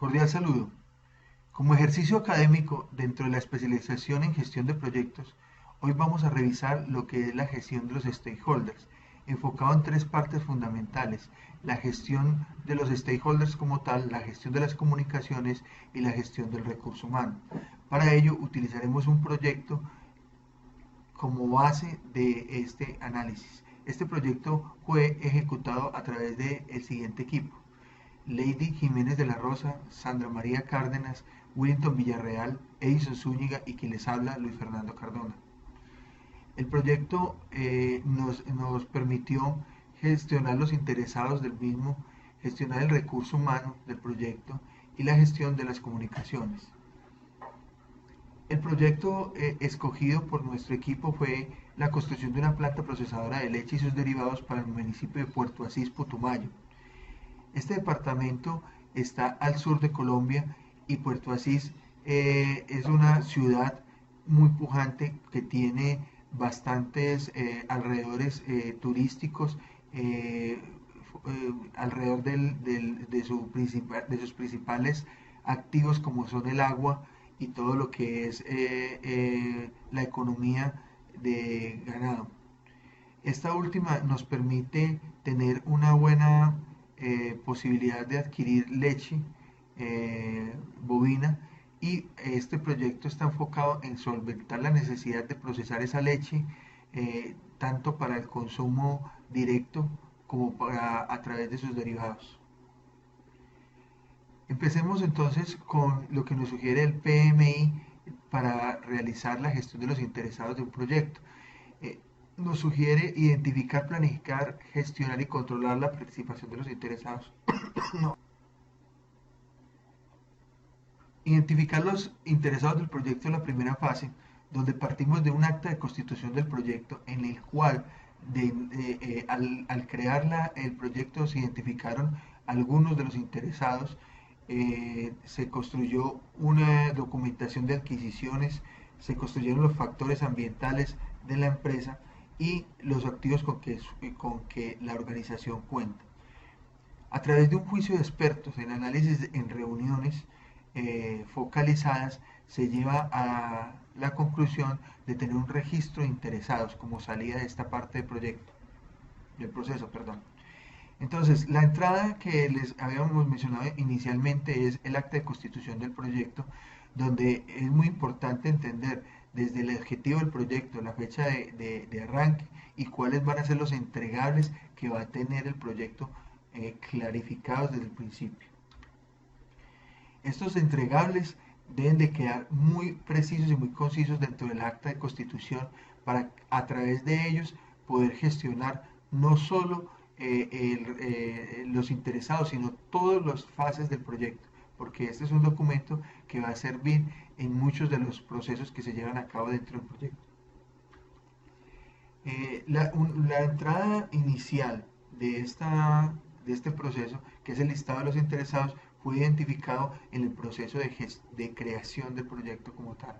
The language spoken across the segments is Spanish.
Cordial saludo. Como ejercicio académico dentro de la especialización en gestión de proyectos, hoy vamos a revisar lo que es la gestión de los stakeholders, enfocado en tres partes fundamentales: la gestión de los stakeholders como tal, la gestión de las comunicaciones y la gestión del recurso humano. Para ello utilizaremos un proyecto como base de este análisis. Este proyecto fue ejecutado a través del siguiente equipo: Lady Jiménez de la Rosa, Sandra María Cárdenas, Willington Villarreal, Edison Zúñiga y quien les habla, Luis Fernando Cardona. El proyecto nos permitió gestionar los interesados del mismo, gestionar el recurso humano del proyecto y la gestión de las comunicaciones. El proyecto escogido por nuestro equipo fue la construcción de una planta procesadora de leche y sus derivados para el municipio de Puerto Asís, Putumayo. Este departamento está al sur de Colombia y Puerto Asís es una ciudad muy pujante que tiene bastantes alrededores turísticos alrededor de sus principales activos, como son el agua y todo lo que es la economía de ganado. Esta última nos permite tener una buena posibilidad de adquirir leche bovina, y este proyecto está enfocado en solventar la necesidad de procesar esa leche tanto para el consumo directo como a través de sus derivados. Empecemos entonces con lo que nos sugiere el PMI para realizar la gestión de los interesados de un proyecto. Eh, Nos sugiere identificar, planificar, gestionar y controlar la participación de los interesados. No. Identificar los interesados del proyecto en la primera fase, donde partimos de un acta de constitución del proyecto en el cual al crear el proyecto se identificaron algunos de los interesados. Se construyó una documentación de adquisiciones, se construyeron los factores ambientales de la empresa y los activos con que la organización cuenta. A través de un juicio de expertos en análisis en reuniones focalizadas, se lleva a la conclusión de tener un registro de interesados como salida de esta parte del proyecto, del proceso, perdón. Entonces, la entrada que les habíamos mencionado inicialmente es el acta de constitución del proyecto, donde es muy importante entender desde el objetivo del proyecto, la fecha de arranque y cuáles van a ser los entregables que va a tener el proyecto clarificados desde el principio. Estos entregables deben de quedar muy precisos y muy concisos dentro del acta de constitución para a través de ellos poder gestionar no solo los interesados, sino todas las fases del proyecto, porque este es un documento que va a servir en muchos de los procesos que se llevan a cabo dentro del proyecto. La entrada inicial de este proceso, que es el listado de los interesados, fue identificado en el proceso de creación del proyecto como tal.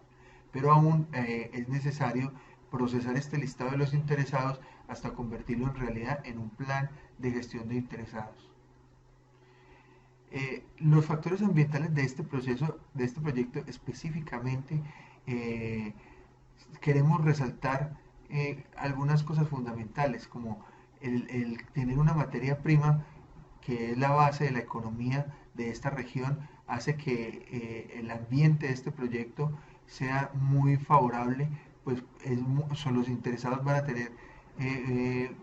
Pero aún es necesario procesar este listado de los interesados hasta convertirlo en realidad en un plan de gestión de interesados. Los factores ambientales de este proceso, de este proyecto específicamente, eh, queremos resaltar algunas cosas fundamentales, como el tener una materia prima que es la base de la economía de esta región, hace que el ambiente de este proyecto sea muy favorable, pues son los interesados van a tener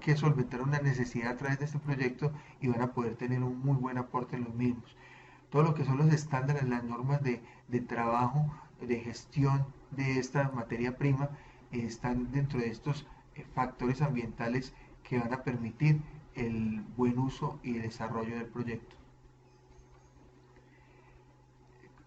que solventar una necesidad a través de este proyecto y van a poder tener un muy buen aporte en los mismos. Todo lo que son los estándares, las normas de trabajo, de gestión de esta materia prima, están dentro de estos factores ambientales que van a permitir el buen uso y desarrollo del proyecto.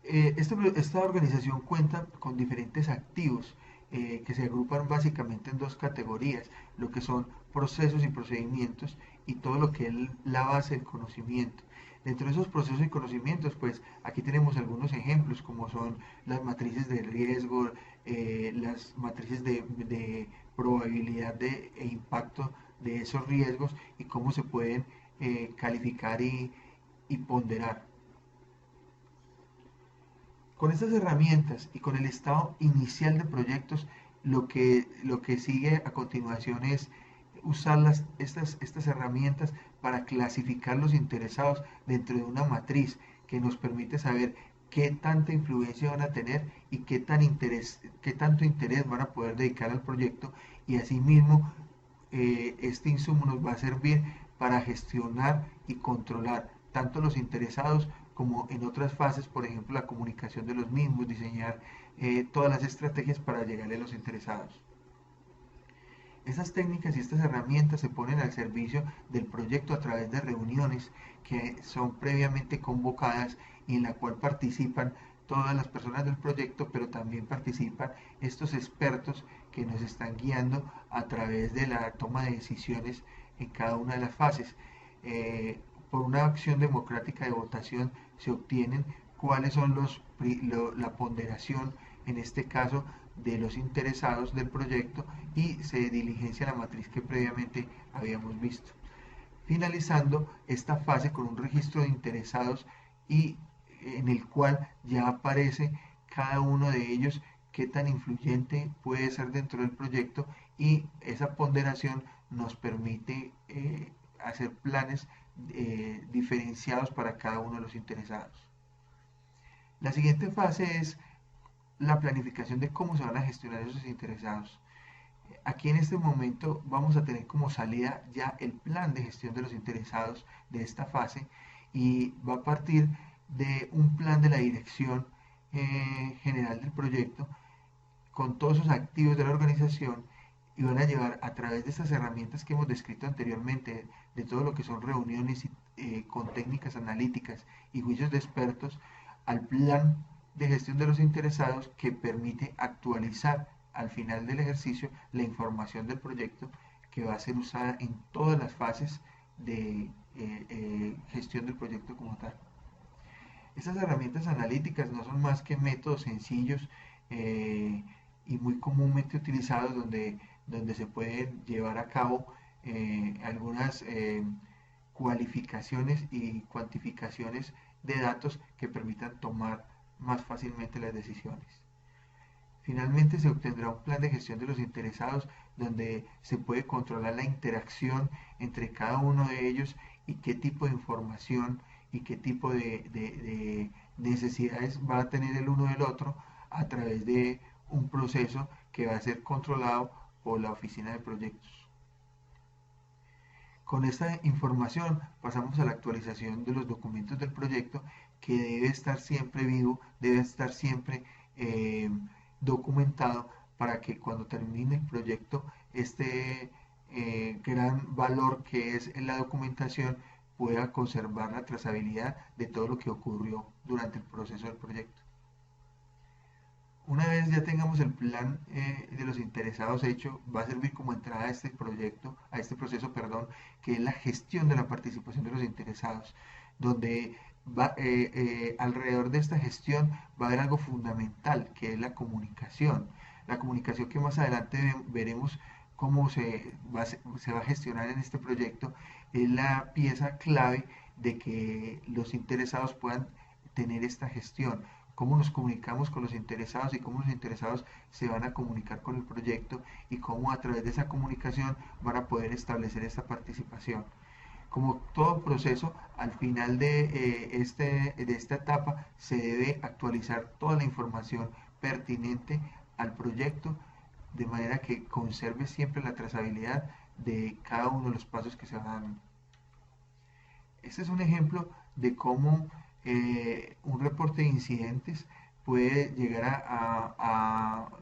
Esta organización cuenta con diferentes activos que se agrupan básicamente en dos categorías: lo que son procesos y procedimientos y todo lo que es la base del conocimiento. Dentro de esos procesos y conocimientos, pues aquí tenemos algunos ejemplos como son las matrices de riesgo, las matrices de probabilidad e impacto de esos riesgos y cómo se pueden calificar y ponderar. Con estas herramientas y con el estado inicial de proyectos, lo que sigue a continuación es usar estas herramientas para clasificar los interesados dentro de una matriz que nos permite saber qué tanta influencia van a tener y qué tanto interés van a poder dedicar al proyecto, y asimismo este insumo nos va a servir para gestionar y controlar tanto los interesados como en otras fases, por ejemplo la comunicación de los mismos, diseñar todas las estrategias para llegarle a los interesados. Estas técnicas y estas herramientas se ponen al servicio del proyecto a través de reuniones que son previamente convocadas y en la cual participan todas las personas del proyecto, pero también participan estos expertos que nos están guiando a través de la toma de decisiones en cada una de las fases. Por una acción democrática de votación se obtienen cuáles son la ponderación, en este caso, de los interesados del proyecto, y se diligencia la matriz que previamente habíamos visto. Finalizando esta fase con un registro de interesados y en el cual ya aparece cada uno de ellos, qué tan influyente puede ser dentro del proyecto, y esa ponderación nos permite hacer planes diferenciados para cada uno de los interesados. La siguiente fase es la planificación de cómo se van a gestionar esos interesados. Aquí en este momento vamos a tener como salida ya el plan de gestión de los interesados de esta fase, y va a partir de un plan de la dirección general del proyecto con todos esos activos de la organización, y van a llevar a través de estas herramientas que hemos descrito anteriormente, de todo lo que son reuniones con técnicas analíticas y juicios de expertos, al plan de gestión de los interesados que permite actualizar al final del ejercicio la información del proyecto que va a ser usada en todas las fases de gestión del proyecto como tal. Estas herramientas analíticas no son más que métodos sencillos eh, y muy comúnmente utilizados donde se pueden llevar a cabo algunas cualificaciones y cuantificaciones de datos que permitan tomar más fácilmente las decisiones. Finalmente se obtendrá un plan de gestión de los interesados donde se puede controlar la interacción entre cada uno de ellos y qué tipo de información y qué tipo de necesidades va a tener el uno del otro a través de un proceso que va a ser controlado por la oficina de proyectos. Con esta información pasamos a la actualización de los documentos del proyecto, que debe estar siempre vivo, debe estar siempre documentado para que cuando termine el proyecto este gran valor que es en la documentación pueda conservar la trazabilidad de todo lo que ocurrió durante el proceso del proyecto. Una vez ya tengamos el plan de los interesados hecho, va a servir como entrada a este proyecto, a este proceso, perdón, que es la gestión de la participación de los interesados, donde alrededor de esta gestión va a haber algo fundamental, que es la comunicación. La comunicación que más adelante veremos cómo se va a gestionar en este proyecto, es la pieza clave de que los interesados puedan tener esta gestión, cómo nos comunicamos con los interesados y cómo los interesados se van a comunicar con el proyecto, y cómo a través de esa comunicación van a poder establecer esta participación. Como todo proceso, al final de esta etapa se debe actualizar toda la información pertinente al proyecto, de manera que conserve siempre la trazabilidad de cada uno de los pasos que se van dando. Este es un ejemplo de cómo un reporte de incidentes puede llegar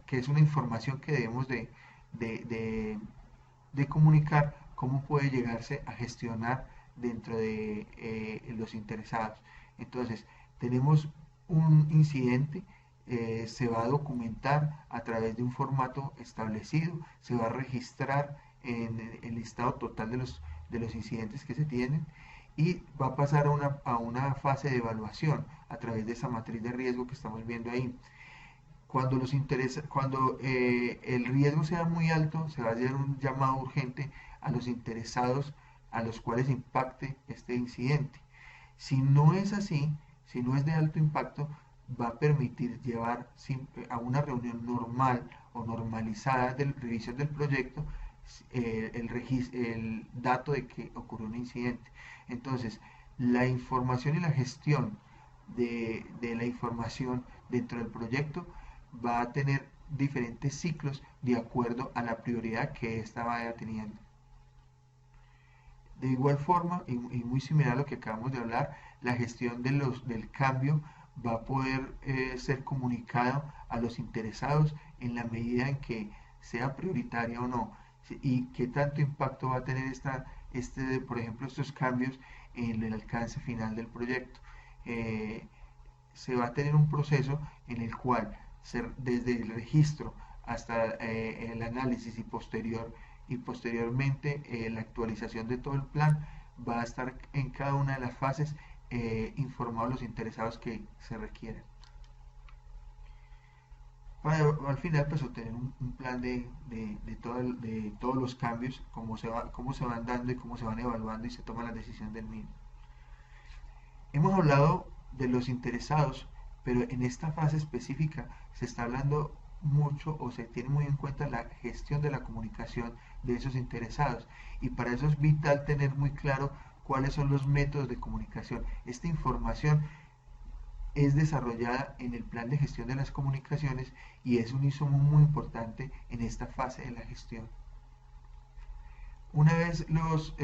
que es una información que debemos de comunicar, cómo puede llegarse a gestionar dentro de los interesados. Entonces, tenemos un incidente, se va a documentar a través de un formato establecido, se va a registrar en el listado total de los incidentes que se tienen, y va a pasar a una fase de evaluación a través de esa matriz de riesgo que estamos viendo ahí. Cuando el riesgo sea muy alto, se va a hacer un llamado urgente a los interesados a los cuales impacte este incidente. Si no es así, si no es de alto impacto, va a permitir llevar a una reunión normal o normalizada de revisión del proyecto el dato de que ocurrió un incidente. Entonces, la información y la gestión de la información dentro del proyecto va a tener diferentes ciclos de acuerdo a la prioridad que ésta vaya teniendo. De igual forma, y muy similar a lo que acabamos de hablar, la gestión del cambio va a poder ser comunicado a los interesados en la medida en que sea prioritaria o no, y qué tanto impacto va a tener por ejemplo, estos cambios en el alcance final del proyecto. Eh, Se va a tener un proceso en el cual desde el registro hasta el análisis y posteriormente la actualización de todo el plan va a estar en cada una de las fases informados los interesados que se requieran para al final pues obtener un plan de todos los cambios, cómo se van dando y cómo se van evaluando y se toma la decisión del mismo. Hemos hablado de los interesados, pero en esta fase específica se está hablando mucho o se tiene muy en cuenta la gestión de la comunicación de esos interesados, y para eso es vital tener muy claro cuáles son los métodos de comunicación. Esta información es desarrollada en el plan de gestión de las comunicaciones y es un insumo muy importante en esta fase de la gestión. Una vez los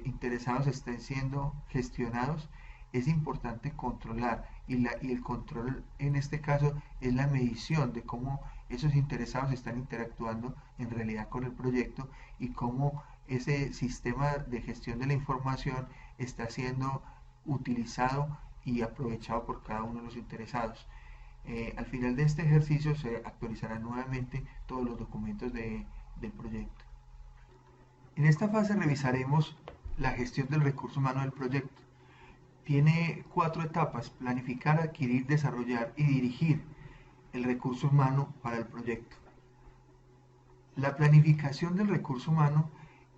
interesados estén siendo gestionados, es importante controlar, y el control en este caso es la medición de cómo esos interesados están interactuando en realidad con el proyecto y cómo ese sistema de gestión de la información está siendo utilizado y aprovechado por cada uno de los interesados. Al final de este ejercicio se actualizarán nuevamente todos los documentos del proyecto. En esta fase revisaremos la gestión del recurso humano del proyecto. Tiene 4 etapas: planificar, adquirir, desarrollar y dirigir el recurso humano para el proyecto. La planificación del recurso humano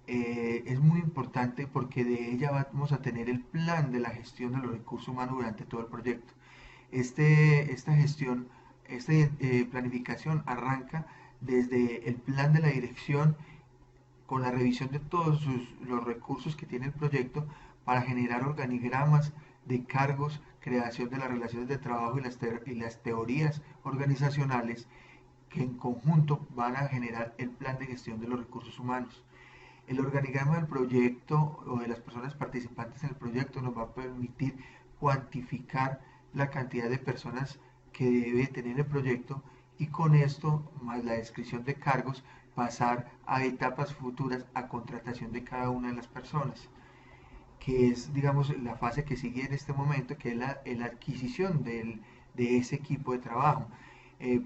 es muy importante porque de ella vamos a tener el plan de la gestión de los recursos humanos durante todo el proyecto. Esta gestión, esta planificación arranca desde el plan de la dirección con la revisión de todos los recursos que tiene el proyecto para generar organigramas de cargos, creación de las relaciones de trabajo y las teorías organizacionales que en conjunto van a generar el plan de gestión de los recursos humanos. El organigrama del proyecto o de las personas participantes en el proyecto nos va a permitir cuantificar la cantidad de personas que debe tener el proyecto, y con esto, más la descripción de cargos, pasar a etapas futuras a contratación de cada una de las personas, que es, digamos, la fase que sigue en este momento, que es la adquisición de ese equipo de trabajo.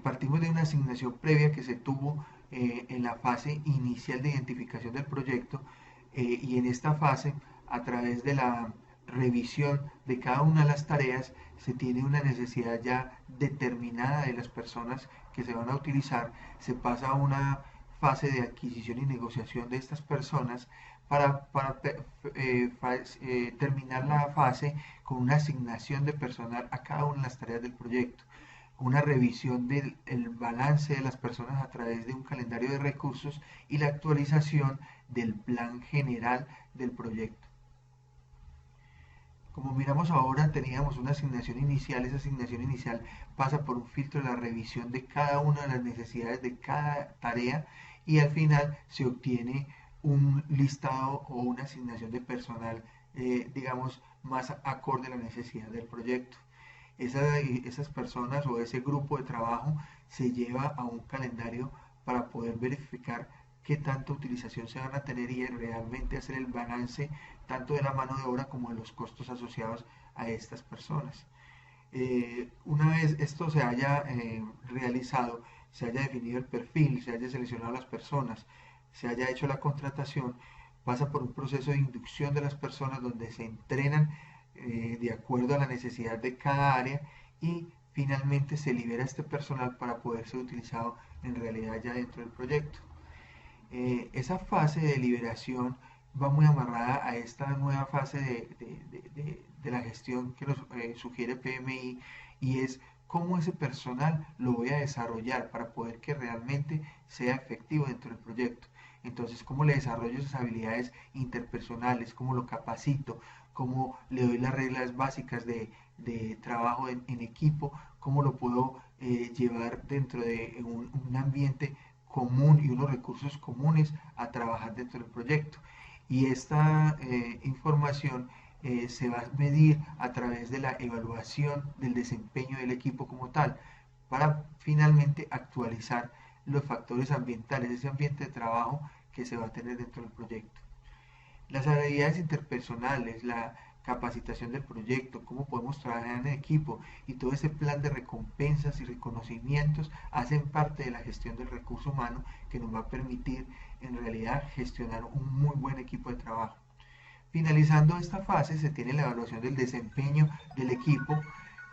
Partimos de una asignación previa que se tuvo en la fase inicial de identificación del proyecto, y en esta fase, a través de la revisión de cada una de las tareas, se tiene una necesidad ya determinada de las personas que se van a utilizar. Se pasa a una fase de adquisición y negociación de estas personas para terminar la fase con una asignación de personal a cada una de las tareas del proyecto, una revisión del balance de las personas a través de un calendario de recursos y la actualización del plan general del proyecto. Como miramos ahora, teníamos una asignación inicial. Esa asignación inicial pasa por un filtro de la revisión de cada una de las necesidades de cada tarea, y al final se obtiene un listado o una asignación de personal, digamos, más acorde a la necesidad del proyecto. Esas personas o ese grupo de trabajo se lleva a un calendario para poder verificar qué tanta utilización se van a tener y realmente hacer el balance tanto de la mano de obra como de los costos asociados a estas personas. Una vez esto se haya realizado, se haya definido el perfil, se haya seleccionado las personas, se haya hecho la contratación, pasa por un proceso de inducción de las personas donde se entrenan de acuerdo a la necesidad de cada área, y finalmente se libera este personal para poder ser utilizado en realidad ya dentro del proyecto. Esa fase de liberación va muy amarrada a esta nueva fase de la gestión que nos sugiere PMI, y es cómo ese personal lo voy a desarrollar para poder que realmente sea efectivo dentro del proyecto. Entonces, cómo le desarrollo esas habilidades interpersonales, cómo lo capacito, cómo le doy las reglas básicas de trabajo en equipo, cómo lo puedo llevar dentro de un ambiente común y unos recursos comunes a trabajar dentro del proyecto. Y esta información se va a medir a través de la evaluación del desempeño del equipo como tal, para finalmente actualizar los factores ambientales, ese ambiente de trabajo que se va a tener dentro del proyecto. Las habilidades interpersonales, la capacitación del proyecto, cómo podemos trabajar en equipo y todo ese plan de recompensas y reconocimientos hacen parte de la gestión del recurso humano que nos va a permitir en realidad gestionar un muy buen equipo de trabajo. Finalizando esta fase se tiene la evaluación del desempeño del equipo,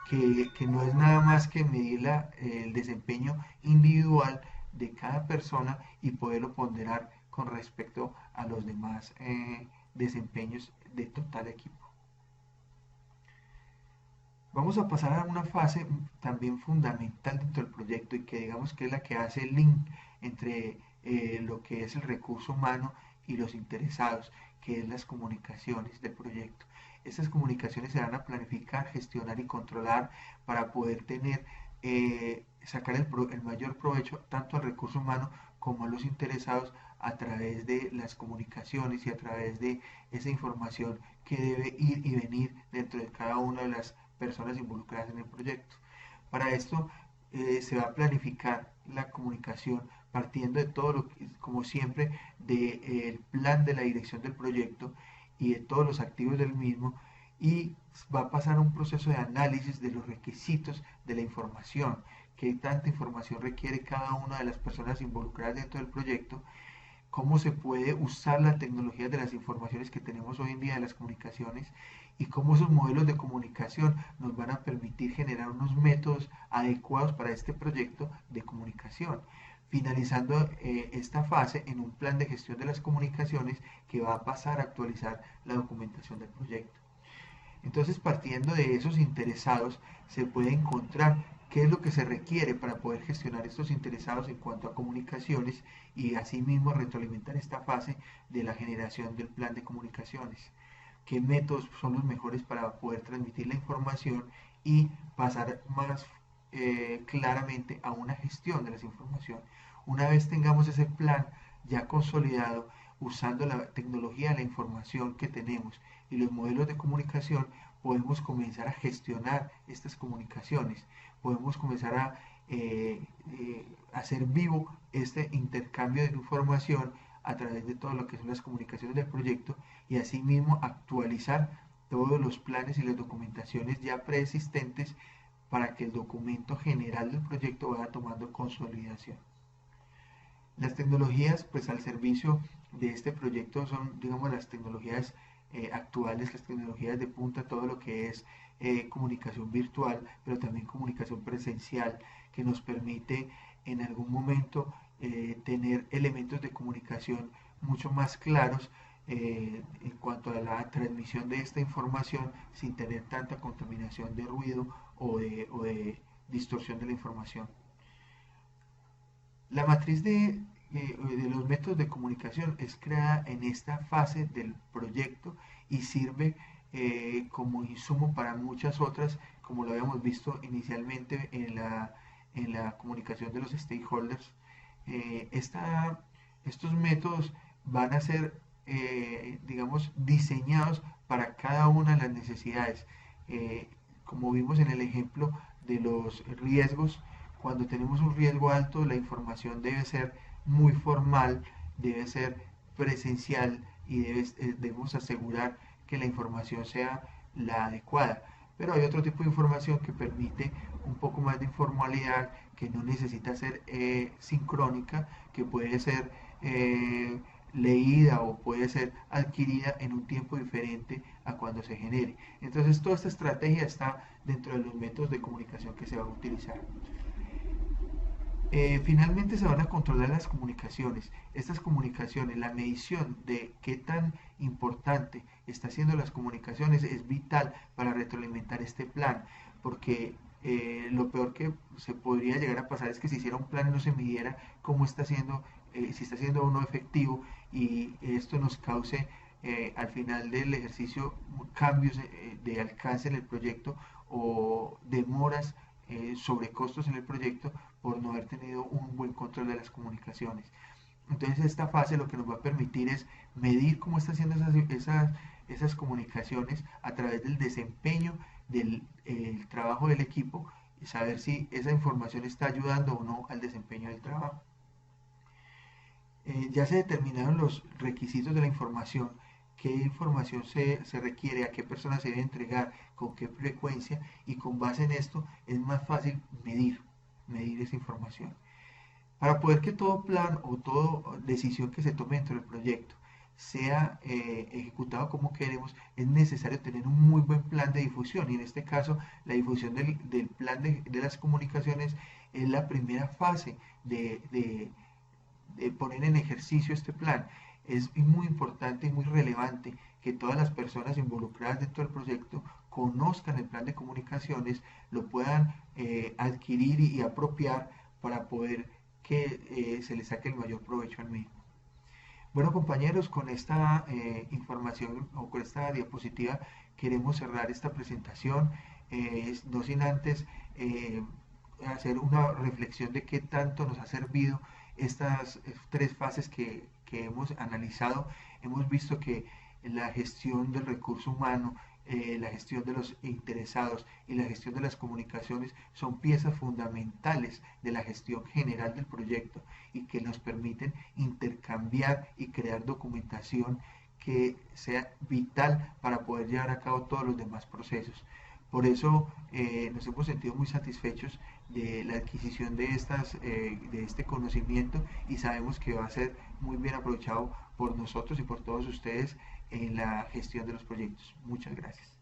que no es nada más que medir el desempeño individual de cada persona y poderlo ponderar con respecto a los demás desempeños de total equipo. Vamos a pasar a una fase también fundamental dentro del proyecto y que digamos que es la que hace el link entre lo que es el recurso humano y los interesados, que es las comunicaciones del proyecto. Estas comunicaciones se van a planificar, gestionar y controlar para poder tener, sacar el mayor provecho tanto al recurso humano como a los interesados a través de las comunicaciones y a través de esa información que debe ir y venir dentro de cada una de las personas involucradas en el proyecto. Para esto se va a planificar la comunicación partiendo de todo lo que, como siempre, del plan de la dirección del proyecto y de todos los activos del mismo, y va a pasar un proceso de análisis de los requisitos de la información, qué tanta información requiere cada una de las personas involucradas dentro del proyecto, cómo se puede usar la tecnología de las informaciones que tenemos hoy en día de las comunicaciones y cómo esos modelos de comunicación nos van a permitir generar unos métodos adecuados para este proyecto de comunicación. Finalizando esta fase en un plan de gestión de las comunicaciones que va a pasar a actualizar la documentación del proyecto. Entonces, partiendo de esos interesados, se puede encontrar qué es lo que se requiere para poder gestionar estos interesados en cuanto a comunicaciones y asimismo retroalimentar esta fase de la generación del plan de comunicaciones. Qué métodos son los mejores para poder transmitir la información y pasar más claramente a una gestión de la información. Una vez tengamos ese plan ya consolidado, usando la tecnología de la información que tenemos y los modelos de comunicación, podemos comenzar a gestionar estas comunicaciones, podemos comenzar a hacer vivo este intercambio de información a través de todo lo que son las comunicaciones del proyecto y asimismo actualizar todos los planes y las documentaciones ya preexistentes para que el documento general del proyecto vaya tomando consolidación. Las tecnologías pues al servicio de este proyecto son, digamos, las tecnologías actuales, las tecnologías de punta, todo lo que es comunicación virtual, pero también comunicación presencial, que nos permite en algún momento tener elementos de comunicación mucho más claros en cuanto a la transmisión de esta información sin tener tanta contaminación de ruido o de distorsión de la información. La matriz de los métodos de comunicación es creada en esta fase del proyecto y sirve como insumo para muchas otras, como lo habíamos visto inicialmente en la comunicación de los stakeholders. Estos métodos van a ser, digamos, diseñados para cada una de las necesidades. Como vimos en el ejemplo de los riesgos, cuando tenemos un riesgo alto, la información debe ser muy formal, debe ser presencial y debemos asegurar que la información sea la adecuada. Pero hay otro tipo de información que permite un poco más de informalidad, que no necesita ser sincrónica, que puede ser leída o puede ser adquirida en un tiempo diferente a cuando se genere. Entonces toda esta estrategia está dentro de los métodos de comunicación que se van a utilizar. Finalmente se van a controlar las comunicaciones. Estas comunicaciones, la medición de qué tan importante está haciendo las comunicaciones es vital para retroalimentar este plan, porque lo peor que se podría llegar a pasar es que se hiciera un plan y no se midiera cómo está siendo, si está siendo o no efectivo, y esto nos cause al final del ejercicio cambios de alcance en el proyecto o demoras, sobrecostos en el proyecto por no haber tenido un buen control de las comunicaciones. Entonces esta fase lo que nos va a permitir es medir cómo están haciendo esas comunicaciones a través del desempeño del trabajo del equipo y saber si esa información está ayudando o no al desempeño del trabajo. Ya se determinaron los requisitos de la información, qué información se requiere, a qué personas se debe entregar, con qué frecuencia, y con base en esto es más fácil medir esa información. Para poder que todo plan o toda decisión que se tome dentro del proyecto sea ejecutado como queremos, es necesario tener un muy buen plan de difusión, y en este caso la difusión del plan de las comunicaciones es la primera fase de poner en ejercicio este plan. Es muy importante y muy relevante que todas las personas involucradas dentro del proyecto conozcan el plan de comunicaciones, lo puedan adquirir y apropiar para poder que se le saque el mayor provecho al mismo. Bueno, compañeros, con esta información o con esta diapositiva queremos cerrar esta presentación, no sin antes hacer una reflexión de qué tanto nos ha servido estas tres fases que hemos analizado. Hemos visto que la gestión del recurso humano, la gestión de los interesados y la gestión de las comunicaciones son piezas fundamentales de la gestión general del proyecto y que nos permiten intercambiar y crear documentación que sea vital para poder llevar a cabo todos los demás procesos. Por eso nos hemos sentido muy satisfechos de la adquisición de este conocimiento, y sabemos que va a ser muy bien aprovechado por nosotros y por todos ustedes en la gestión de los proyectos. Muchas gracias.